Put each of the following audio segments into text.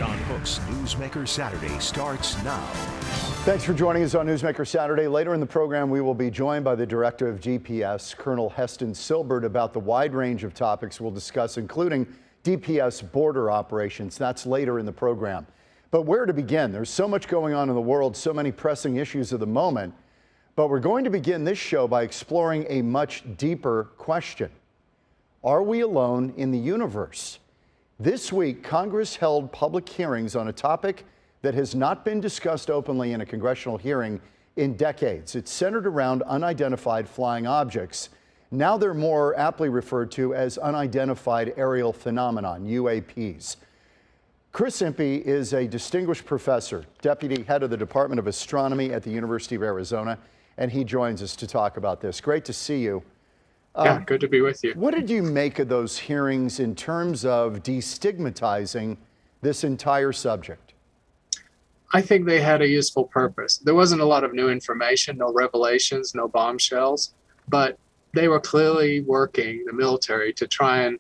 John Hook's Newsmaker Saturday starts now. Thanks for joining us on Newsmaker Saturday. Later in the program, we will be joined by the Director of DPS, Colonel Heston Silbert, about the wide range of topics we'll discuss, including DPS border operations. That's later in the program. But where to begin? There's so much going on in the world, so many pressing issues of the moment. But we're going to begin this show by exploring a much deeper question. Are we alone in the universe? This week, Congress held public hearings on a topic that has not been discussed openly in a congressional hearing in decades. It's centered around unidentified flying objects. Now they're more aptly referred to as unidentified aerial phenomenon, UAPs. Chris Impey is a distinguished professor, deputy head of the Department of Astronomy at the University of Arizona, and he joins us to talk about this. Great to see you. Yeah, good to be with you. What did you make of those hearings in terms of destigmatizing this entire subject? I think they had a useful purpose. There wasn't a lot of new information, no revelations, no bombshells, but they were clearly working, the military, to try and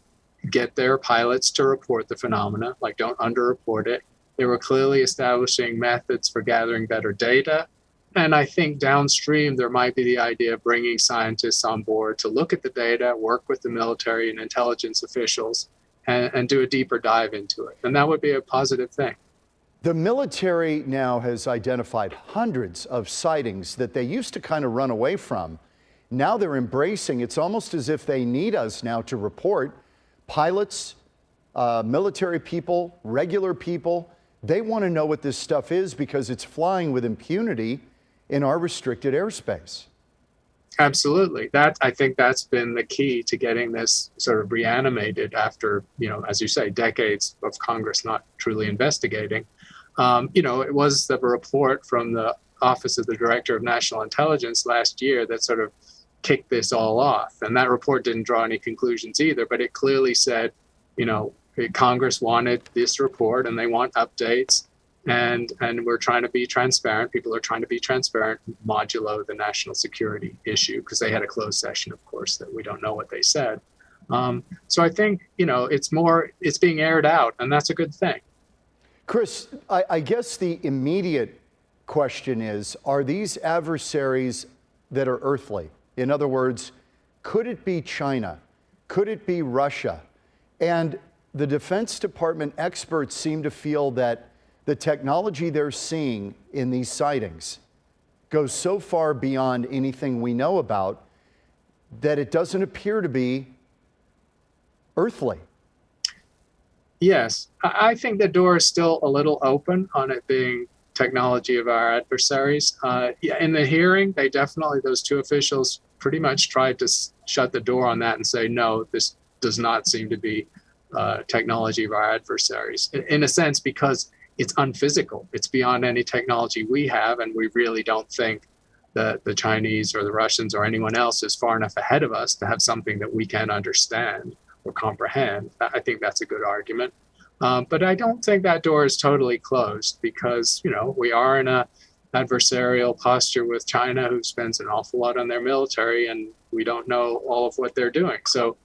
get their pilots to report the phenomena, like don't underreport it. They were clearly establishing methods for gathering better data. And I think downstream, there might be the idea of bringing scientists on board to look at the data, work with the military and intelligence officials, and do a deeper dive into it. And that would be a positive thing. The military now has identified hundreds of sightings that they used to kind of run away from. Now they're embracing. It's almost as if they need us now to report. Pilots, military people, regular people, they want to know what this stuff is because it's flying with impunity in our restricted airspace. Absolutely. I think that's been the key to getting this sort of reanimated after, as you say, decades of Congress not truly investigating. It was the report from the Office of the Director of National Intelligence last year that sort of kicked this all off. And that report didn't draw any conclusions either, but it clearly said, Congress wanted this report and they want updates. And we're trying to be transparent. People are trying to be transparent, modulo the national security issue, because they had a closed session, of course, that we don't know what they said. So I think, it's being aired out, and that's a good thing. Chris, I guess the immediate question is, are these adversaries that are earthly? In other words, could it be China? Could it be Russia? And the Defense Department experts seem to feel that the technology they're seeing in these sightings goes so far beyond anything we know about that it doesn't appear to be earthly. Yes, I think the door is still a little open on it being technology of our adversaries. In the hearing, those two officials pretty much tried to shut the door on that and say, no, this does not seem to be technology of our adversaries. In a sense, because it's unphysical. It's beyond any technology we have, and we really don't think that the Chinese or the Russians or anyone else is far enough ahead of us to have something that we can understand or comprehend. I think that's a good argument. But I don't think that door is totally closed because, we are in a adversarial posture with China, who spends an awful lot on their military, and we don't know all of what they're doing. So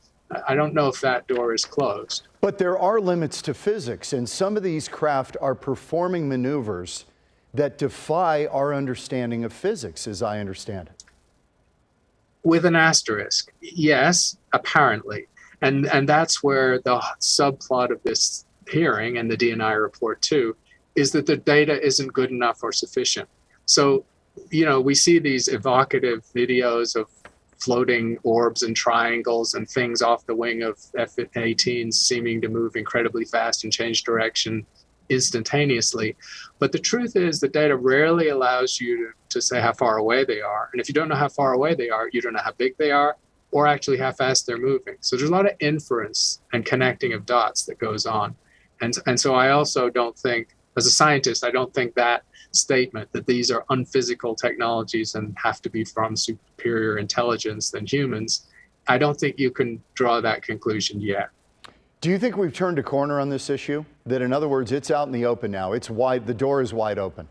I don't know if that door is closed. But there are limits to physics, and some of these craft are performing maneuvers that defy our understanding of physics, as I understand it. With an asterisk, yes, apparently. And that's where the subplot of this hearing and the DNI report too, is that the data isn't good enough or sufficient. So, we see these evocative videos of floating orbs and triangles and things off the wing of F-18s seeming to move incredibly fast and change direction instantaneously. But the truth is the data rarely allows you to say how far away they are. And if you don't know how far away they are, you don't know how big they are or actually how fast they're moving. So there's a lot of inference and connecting of dots that goes on. And so I also don't think, as a scientist, I don't think that statement that these are unphysical technologies and have to be from superior intelligence than humans, I don't think you can draw that conclusion yet. Do you think we've turned a corner on this issue? That, in other words, it's out in the open now. It's wide. The door is wide open.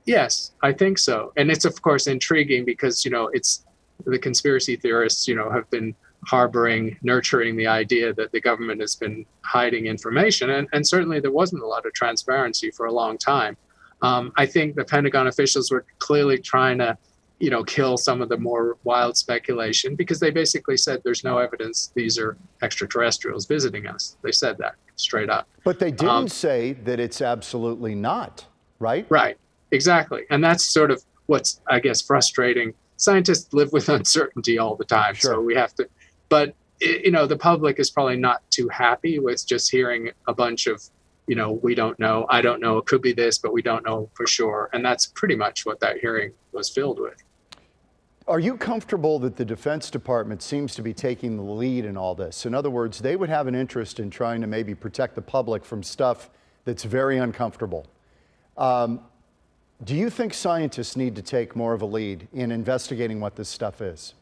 Yes, I think so. And it's, of course, intriguing because, it's the conspiracy theorists, have been harboring, nurturing the idea that the government has been hiding information. And certainly there wasn't a lot of transparency for a long time. I think the Pentagon officials were clearly trying to, kill some of the more wild speculation, because they basically said there's no evidence these are extraterrestrials visiting us. They said that straight up. But they didn't say that it's absolutely not, right? Right, exactly. And that's sort of what's, I guess, frustrating. Scientists live with uncertainty all the time, Sure. so we have to, but the public is probably not too happy with just hearing a bunch of, we don't know, I don't know, it could be this, but we don't know for sure. And that's pretty much what that hearing was filled with. Are you comfortable that the Defense Department seems to be taking the lead in all this? In other words, they would have an interest in trying to maybe protect the public from stuff that's very uncomfortable. Do you think scientists need to take more of a lead in investigating what this stuff is?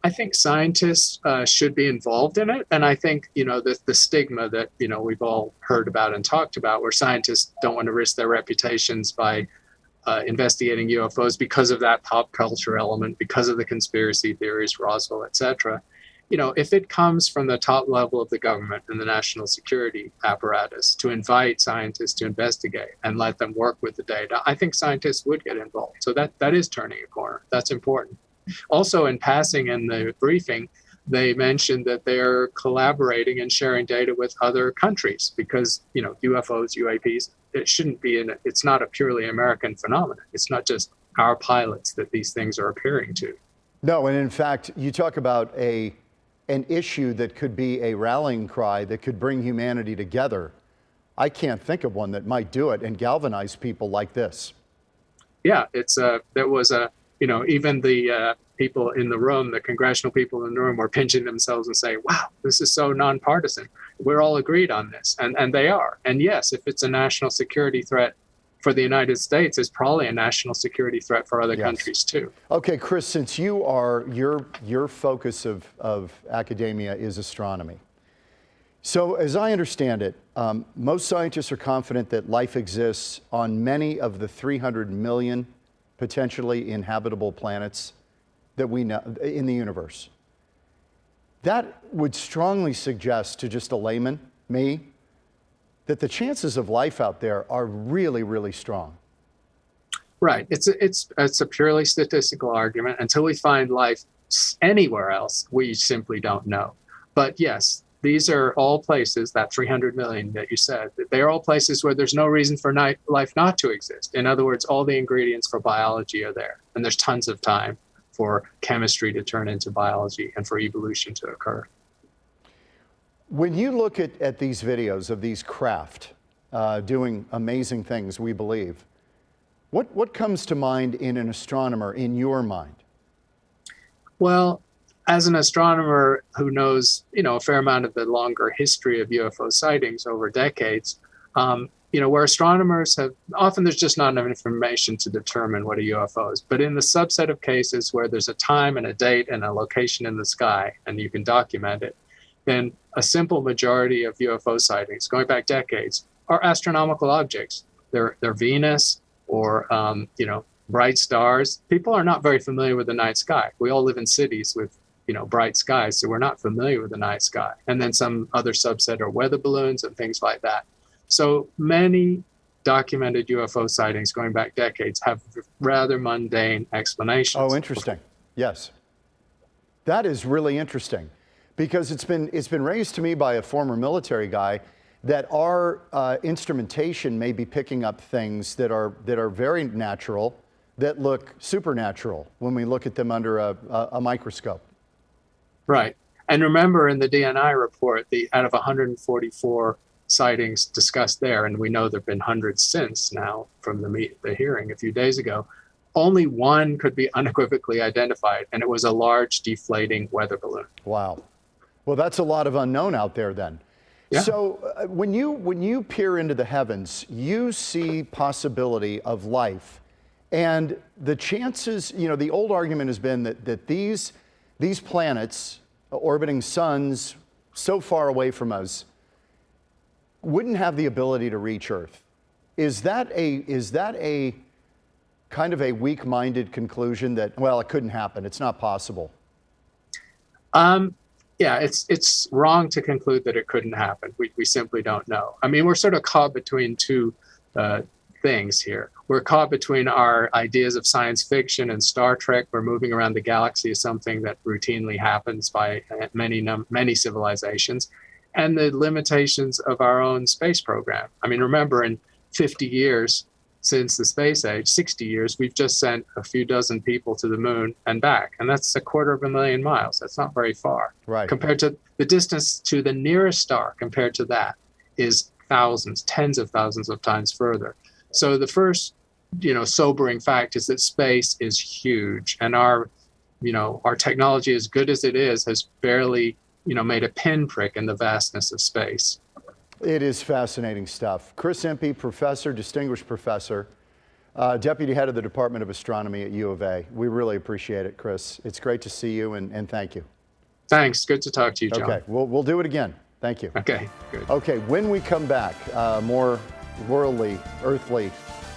I think scientists should be involved in it. And I think, the stigma that, we've all heard about and talked about, where scientists don't want to risk their reputations by investigating UFOs because of that pop culture element, because of the conspiracy theories, Roswell, et cetera. If it comes from the top level of the government and the national security apparatus to invite scientists to investigate and let them work with the data, I think scientists would get involved. So that is turning a corner. That's important. Also, in passing in the briefing, they mentioned that they're collaborating and sharing data with other countries because, UFOs, UAPs, it's not a purely American phenomenon. It's not just our pilots that these things are appearing to. No, and in fact, you talk about an issue that could be a rallying cry that could bring humanity together. I can't think of one that might do it and galvanize people like this. Yeah, even the people in the room, the congressional people in the room, were pinching themselves and saying, wow, this is so nonpartisan. We're all agreed on this. And they are. And yes, if it's a national security threat for the United States, it's probably a national security threat for other countries too. Okay, Chris, since your focus of academia is astronomy. So as I understand it, most scientists are confident that life exists on many of the 300 million potentially inhabitable planets that we know in the universe. That would strongly suggest to just a layman, me, that the chances of life out there are really, really strong. Right. It's a purely statistical argument. Until we find life anywhere else, we simply don't know. But yes, these are all places, that 300 million that you said, they're all places where there's no reason for life not to exist. In other words, all the ingredients for biology are there. And there's tons of time for chemistry to turn into biology and for evolution to occur. When you look at these videos of these craft doing amazing things, we believe, what comes to mind in an astronomer, in your mind? Well, as an astronomer who knows, a fair amount of the longer history of UFO sightings over decades, where astronomers have, often there's just not enough information to determine what a UFO is. But in the subset of cases where there's a time and a date and a location in the sky, and you can document it, then a simple majority of UFO sightings, going back decades, are astronomical objects. They're Venus or, bright stars. People are not very familiar with the night sky. We all live in cities with bright skies, so we're not familiar with the night sky. And then some other subset are weather balloons and things like that. So many documented UFO sightings going back decades have rather mundane explanations. Oh, interesting. Yes. That is really interesting, because it's been raised to me by a former military guy that our instrumentation may be picking up things that are very natural, that look supernatural when we look at them under a microscope. Right. And remember, in the DNI report, out of 144 sightings discussed there, and we know there have been hundreds since now from the hearing a few days ago, only one could be unequivocally identified, and it was a large deflating weather balloon. Wow. Well, that's a lot of unknown out there then. Yeah. So when you peer into the heavens, you see possibility of life. And the chances, the old argument has been that these planets orbiting suns so far away from us wouldn't have the ability to reach Earth. Is that a kind of a weak-minded conclusion that, well, it couldn't happen, it's not possible? yeah, it's wrong to conclude that it couldn't happen. We simply don't know. I mean, we're sort of caught between two things here. We're caught between our ideas of science fiction and Star Trek, where moving around the galaxy is something that routinely happens by many civilizations, and the limitations of our own space program. I mean, remember, in 50 years since the space age, 60 years, we've just sent a few dozen people to the moon and back, and that's 250,000 miles. That's not very far. Right. Compared to the distance to the nearest star, compared to that, is thousands, tens of thousands of times further. So the first, sobering fact is that space is huge, and our technology, as good as it is, has barely, made a pinprick in the vastness of space. It is fascinating stuff. Chris Impey, professor, distinguished professor, deputy head of the Department of Astronomy at U of A. We really appreciate it, Chris. It's great to see you, and thank you. Thanks. Good to talk to you, John. Okay, we'll do it again. Thank you. Okay, good. Okay, when we come back, more worldly, earthly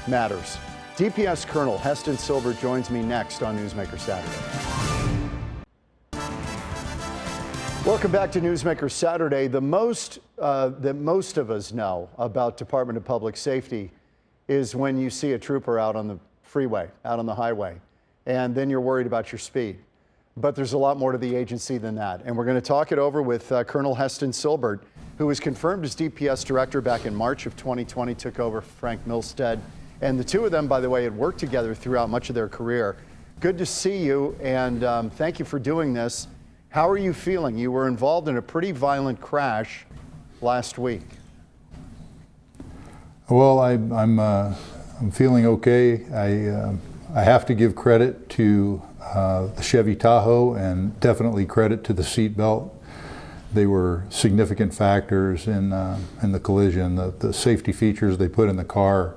matters. DPS Colonel Heston Silbert joins me next on Newsmaker Saturday. Welcome back to Newsmaker Saturday. The most that most of us know about Department of Public Safety is when you see a trooper out on the freeway, out on the highway, and then you're worried about your speed. But there's a lot more to the agency than that. And we're going to talk it over with Colonel Heston Silbert, who was confirmed as DPS director back in March of 2020, took over Frank Milstead. And the two of them, by the way, had worked together throughout much of their career. Good to see you, and thank you for doing this. How are you feeling? You were involved in a pretty violent crash last week. Well, I'm feeling okay. I have to give credit to the Chevy Tahoe, and definitely credit to the seat belt. They were significant factors in the collision. The safety features they put in the car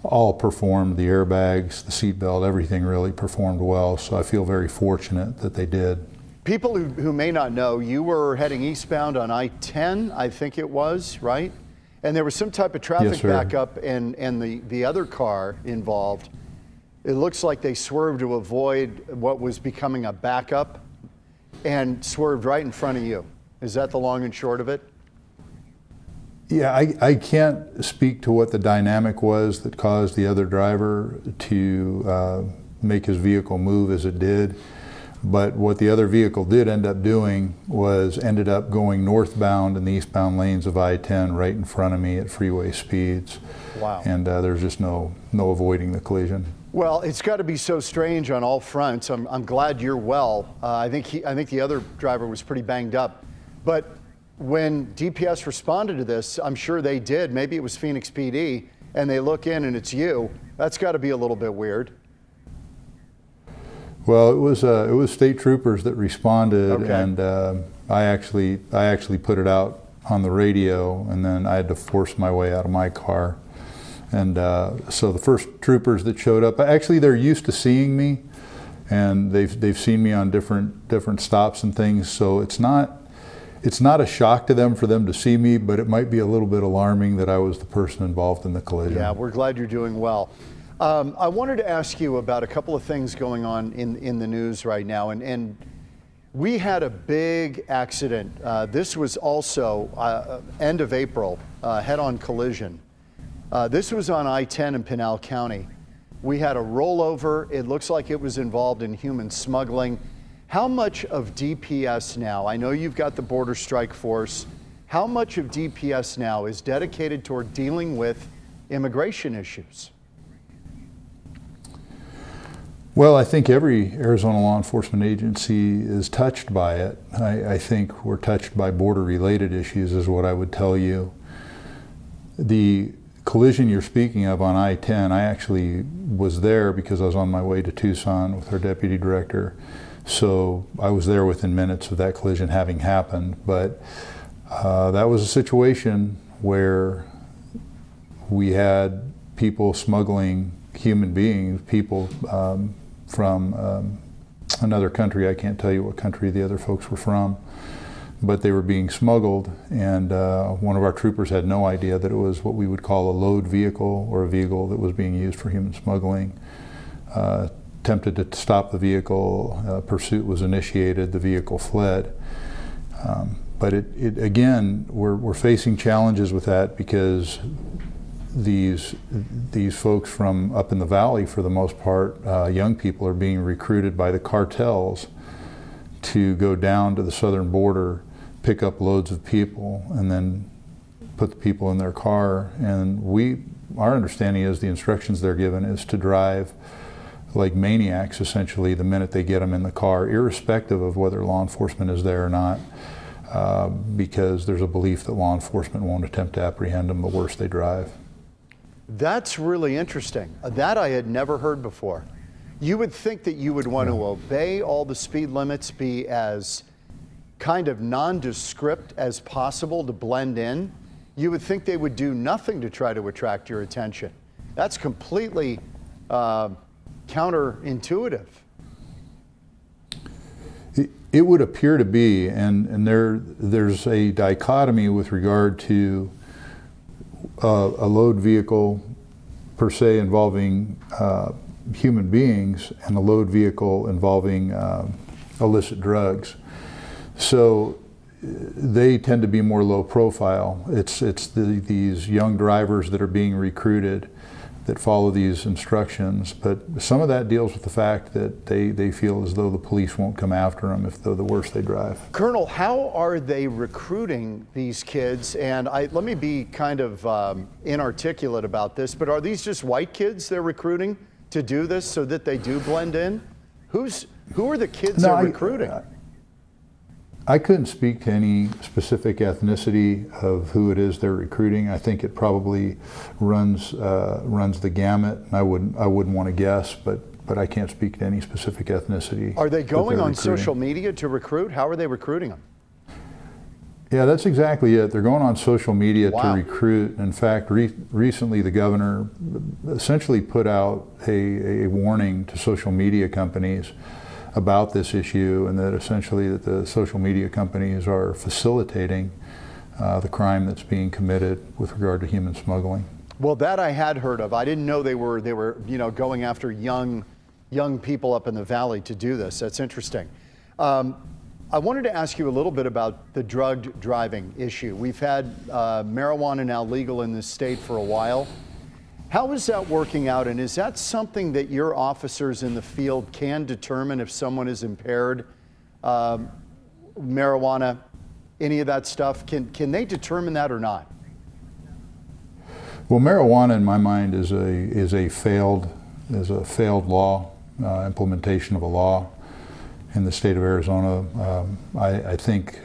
all performed. The airbags, the seat belt, everything really performed well. So I feel very fortunate that they did. People who may not know, you were heading eastbound on I-10, I think it was, right? And there was some type of traffic backup, and the other car involved, it looks like they swerved to avoid what was becoming a backup and swerved right in front of you. Is that the long and short of it? Yeah, I can't speak to what the dynamic was that caused the other driver to make his vehicle move as it did. But what the other vehicle did end up doing was ended up going northbound in the eastbound lanes of I-10 right in front of me at freeway speeds. Wow. And there's just no avoiding the collision. Well, it's got to be so strange on all fronts. I'm glad you're well. I think the other driver was pretty banged up. But when DPS responded to this, I'm sure they did. Maybe it was Phoenix PD, and they look in and it's you. That's got to be a little bit weird. Well, it was state troopers that responded, okay. And I actually put it out on the radio, and then I had to force my way out of my car. And so the first troopers that showed up, actually they're used to seeing me, and they've seen me on different stops and things. So it's not a shock to them for them to see me, but it might be a little bit alarming that I was the person involved in the collision. Yeah, we're glad you're doing well. I wanted to ask you about a couple of things going on in the news right now, and we had a big accident. This was also end of April, head-on collision. This was on I-10 in Pinal County. We had a rollover. It looks like it was involved in human smuggling. How much of DPS now, I know you've got the Border Strike Force, how much of DPS now is dedicated toward dealing with immigration issues? Well, I think every Arizona law enforcement agency is touched by it. I think we're touched by border-related issues is what I would tell you. The collision you're speaking of on I-10, I actually was there because I was on my way to Tucson with our deputy director. So I was there within minutes of that collision having happened. But that was a situation where we had people smuggling human beings, people from another country. I can't tell you what country the other folks were from, but they were being smuggled, and one of our troopers had no idea that it was what we would call a load vehicle, or a vehicle that was being used for human smuggling. Attempted to stop the vehicle, pursuit was initiated, the vehicle fled, But again, we're facing challenges with that because these folks from up in the valley, for the most part, young people, are being recruited by the cartels to go down to the southern border, pick up loads of people, and then put the people in their car. And our understanding is the instructions they're given is to drive like maniacs, essentially, the minute they get them in the car, irrespective of whether law enforcement is there or not, because there's a belief that law enforcement won't attempt to apprehend them the worse they drive. That's really interesting. That I had never heard before. You would think that you would want to obey all the speed limits, be as kind of nondescript as possible to blend in. You would think they would do nothing to try to attract your attention. That's completely counterintuitive. It would appear to be, and there's a dichotomy with regard to a load vehicle per se involving human beings and a load vehicle involving illicit drugs. So they tend to be more low profile. It's these young drivers that are being recruited that follow these instructions, but some of that deals with the fact that they feel as though the police won't come after them if they're the worse they drive. Colonel, how are they recruiting these kids? And let me be kind of inarticulate about this, but are these just white kids they're recruiting to do this so that they do blend in? Who are the kids they're recruiting? I couldn't speak to any specific ethnicity of who it is they're recruiting. I think it probably runs the gamut. I wouldn't want to guess, but I can't speak to any specific ethnicity. Are they going on social media to recruit? How are they recruiting them? Yeah, that's exactly it. They're going on social media to recruit. In fact, recently the governor essentially put out a warning to social media companies about this issue, and that essentially that the social media companies are facilitating the crime that's being committed with regard to human smuggling. Well, that I had heard of. I didn't know they were going after young people up in the valley to do this. That's interesting. I wanted to ask you a little bit about the drugged driving issue. We've had marijuana now legal in this state for a while. How is that working out, and is that something that your officers in the field can determine if someone is impaired? Marijuana, any of that stuff, can they determine that or not? Well, marijuana, in my mind, is a failed law, implementation of a law in the state of Arizona. I think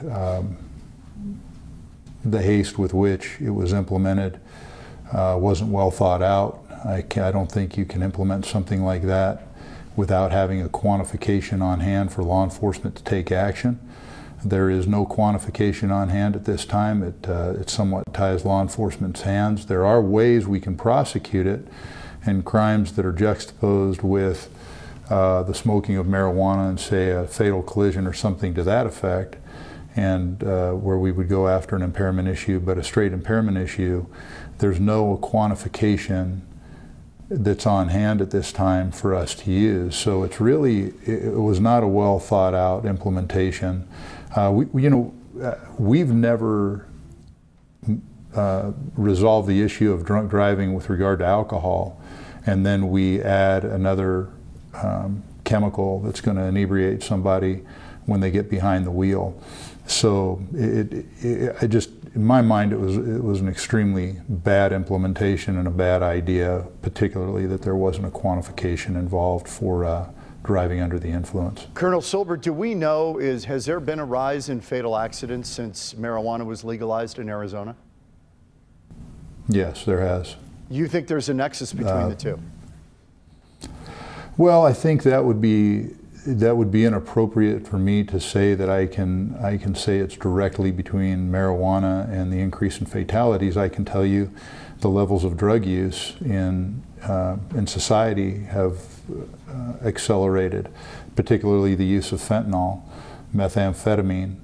the haste with which it was implemented wasn't well thought out. I don't think you can implement something like that without having a quantification on hand for law enforcement to take action. There is no quantification on hand at this time. It somewhat ties law enforcement's hands. There are ways we can prosecute it, and crimes that are juxtaposed with the smoking of marijuana and, say, a fatal collision or something to that effect, and where we would go after an impairment issue, but a straight impairment issue, there's no quantification that's on hand at this time for us to use. So it was not a well thought out implementation. We've never resolved the issue of drunk driving with regard to alcohol, and then we add another chemical that's going to inebriate somebody when they get behind the wheel. So in my mind, it was an extremely bad implementation and a bad idea, particularly that there wasn't a quantification involved for driving under the influence. Colonel Silbert, do we know, has there been a rise in fatal accidents since marijuana was legalized in Arizona? Yes, there has. You think there's a nexus between the two? Well, I think that would be inappropriate for me to say that I can say it's directly between marijuana and the increase in fatalities. I can tell you the levels of drug use in society have accelerated, particularly the use of fentanyl, methamphetamine,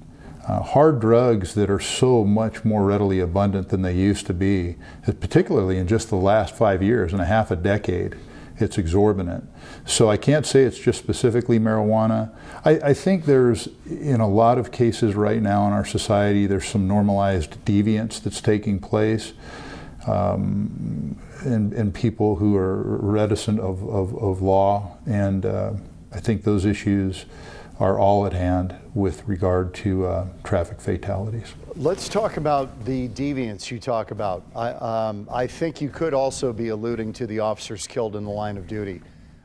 hard drugs that are so much more readily abundant than they used to be, particularly in just the last 5 years and a half a decade. it's exorbitant. So I can't say it's just specifically marijuana. I think there's, in a lot of cases right now in our society, there's some normalized deviance that's taking place. And people who are reticent of law, and I think those issues are all at hand with regard to traffic fatalities. Let's talk about the deviance you talk about. I think you could also be alluding to the officers killed in the line of duty.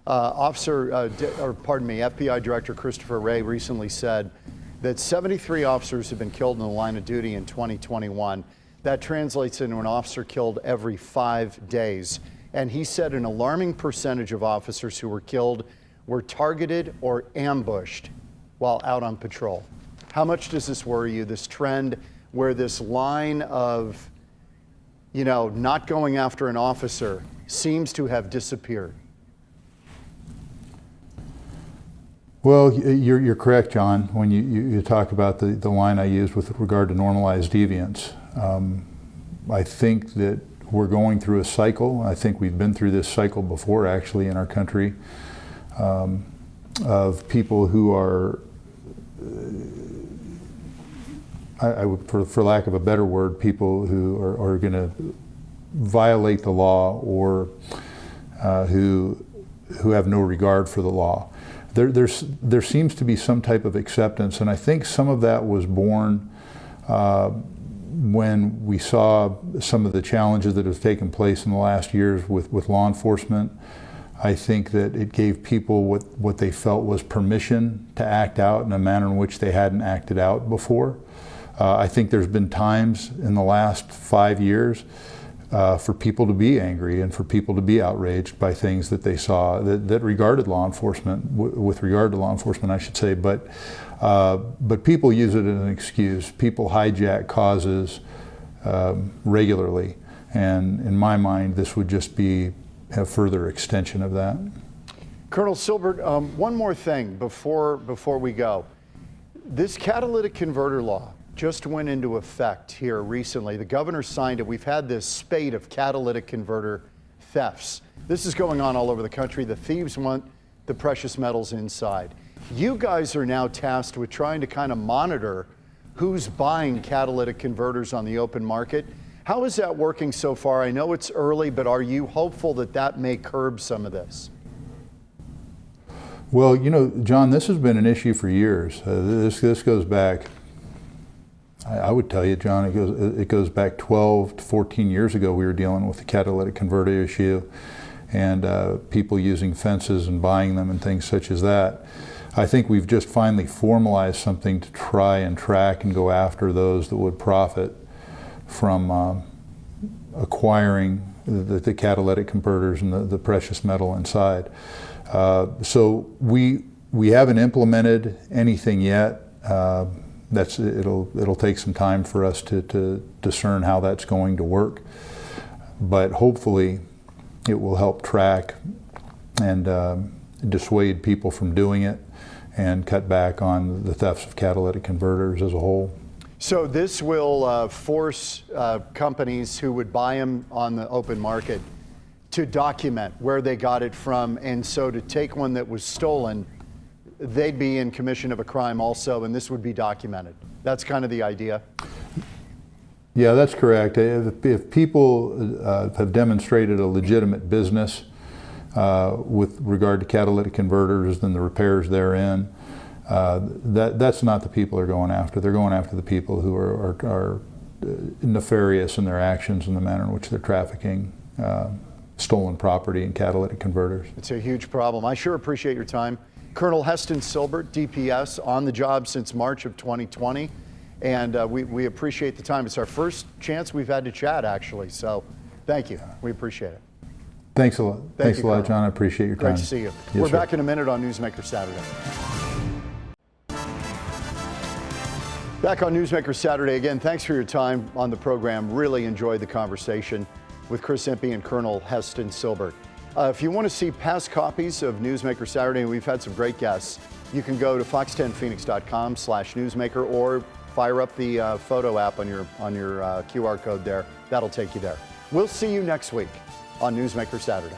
FBI Director Christopher Wray recently said that 73 officers have been killed in the line of duty in 2021. That translates into an officer killed every 5 days. And he said an alarming percentage of officers who were killed were targeted or ambushed while out on patrol. How much does this worry you, this trend where this line of, not going after an officer seems to have disappeared? Well, you're correct, John, when you talk about the line I used with regard to normalized deviance. I think that we're going through a cycle. I think we've been through this cycle before, actually, in our country, of people who are, for lack of a better word, people who are going to violate the law, or who have no regard for the law. There seems to be some type of acceptance, and I think some of that was born when we saw some of the challenges that have taken place in the last years with law enforcement. I think that it gave people what they felt was permission to act out in a manner in which they hadn't acted out before. I think there's been times in the last 5 years for people to be angry and for people to be outraged by things that they saw that regarded law enforcement, with regard to law enforcement, I should say. But people use it as an excuse. People hijack causes regularly, and in my mind, this would just be a further extension of that. Colonel Silbert, one more thing before we go. This catalytic converter law just went into effect here recently. The governor signed it. We've had this spate of catalytic converter thefts. This is going on all over the country. The thieves want the precious metals inside. You guys are now tasked with trying to kind of monitor who's buying catalytic converters on the open market. How is that working so far? I know it's early, but are you hopeful that that may curb some of this? Well, John, this has been an issue for years. This goes back, I would tell you, John, it goes back 12 to 14 years ago. We were dealing with the catalytic converter issue, and people using fences and buying them and things such as that. I think we've just finally formalized something to try and track and go after those that would profit from acquiring the catalytic converters and the precious metal inside. So we haven't implemented anything yet. It'll take some time for us to discern how that's going to work, but hopefully it will help track and dissuade people from doing it and cut back on the thefts of catalytic converters as a whole. So this will force companies who would buy them on the open market to document where they got it from, and so to take one that was stolen, they'd be in commission of a crime also, and this would be documented. That's kind of the idea. Yeah, that's correct. If people have demonstrated a legitimate business with regard to catalytic converters and the repairs therein, that's not the people they're going after. They're going after the people who are nefarious in their actions and the manner in which they're trafficking stolen property and catalytic converters. It's a huge problem. I sure appreciate your time. Colonel Heston Silbert, DPS, on the job since March of 2020, and we appreciate the time. It's our first chance we've had to chat, actually, so thank you. We appreciate it. Thanks a lot. Thanks a lot, John. I appreciate your time. Great to see you. Yes, We're sir. back in a minute on Newsmaker Saturday. Back on Newsmaker Saturday again. Thanks for your time on the program. Really enjoyed the conversation with Chris Impey and Colonel Heston Silbert. If you want to see past copies of Newsmaker Saturday, and we've had some great guests, you can go to fox10phoenix.com/newsmaker or fire up the photo app on your QR code there. That'll take you there. We'll see you next week on Newsmaker Saturday.